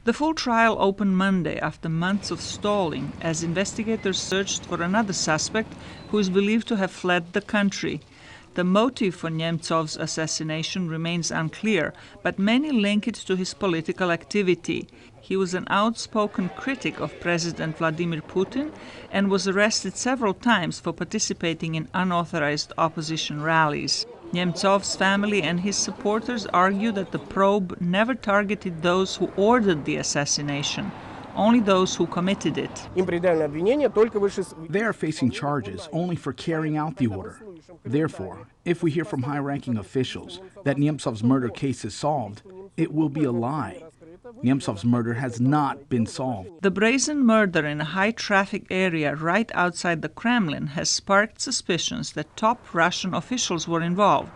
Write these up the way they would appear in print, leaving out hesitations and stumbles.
The full trial opened Monday after months of stalling as investigators searched for another suspect who is believed to have fled the country. The motive for Nemtsov's assassination remains unclear, but many link it to his political activity. He was an outspoken critic of President Vladimir Putin and was arrested several times for participating in unauthorized opposition rallies. Nemtsov's family and his supporters argue that the probe never targeted those who ordered the assassination, only those who committed it. They are facing charges only for carrying out the order. Therefore, if we hear from high-ranking officials that Nemtsov's murder case is solved, it will be a lie. Nemtsov's murder has not been solved. The brazen murder in a high-traffic area right outside the Kremlin has sparked suspicions that top Russian officials were involved.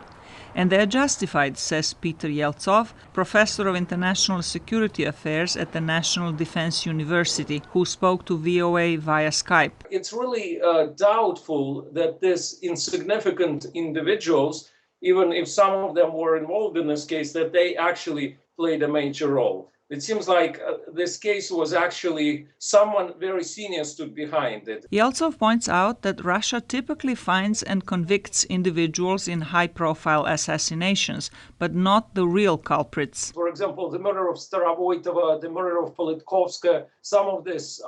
And they are justified, says Peter Yeltsov, professor of international security affairs at the National Defense University, who spoke to VOA via Skype. It's really doubtful that these insignificant individuals, even if some of them were involved in this case, that they actually played a major role. It seems like this case was actually someone very senior stood behind it. Yeltsov points out that Russia typically finds and convicts individuals in high-profile assassinations, but not the real culprits. For example, the murder of Starovoytova, the murder of Politkovskaya, some of these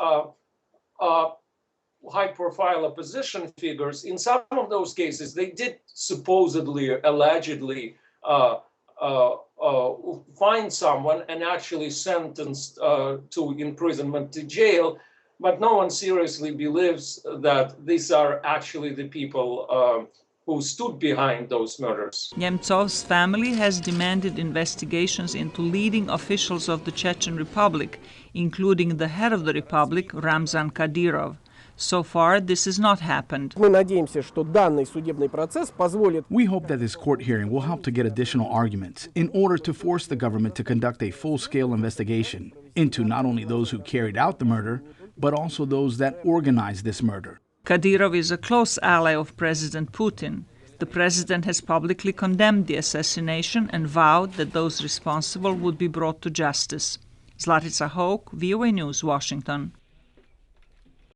high-profile opposition figures, in some of those cases, they did supposedly, allegedly, find someone and actually sentenced to imprisonment, to jail, but no one seriously believes that these are actually the people who stood behind those murders. Nemtsov's family has demanded investigations into leading officials of the Chechen Republic, including the head of the republic, Ramzan Kadyrov. So far, this has not happened. We hope that this court hearing will help to get additional arguments in order to force the government to conduct a full-scale investigation into not only those who carried out the murder, but also those that organized this murder. Kadyrov is a close ally of President Putin. The president has publicly condemned the assassination and vowed that those responsible would be brought to justice. Zlatica Hoke, VOA News, Washington.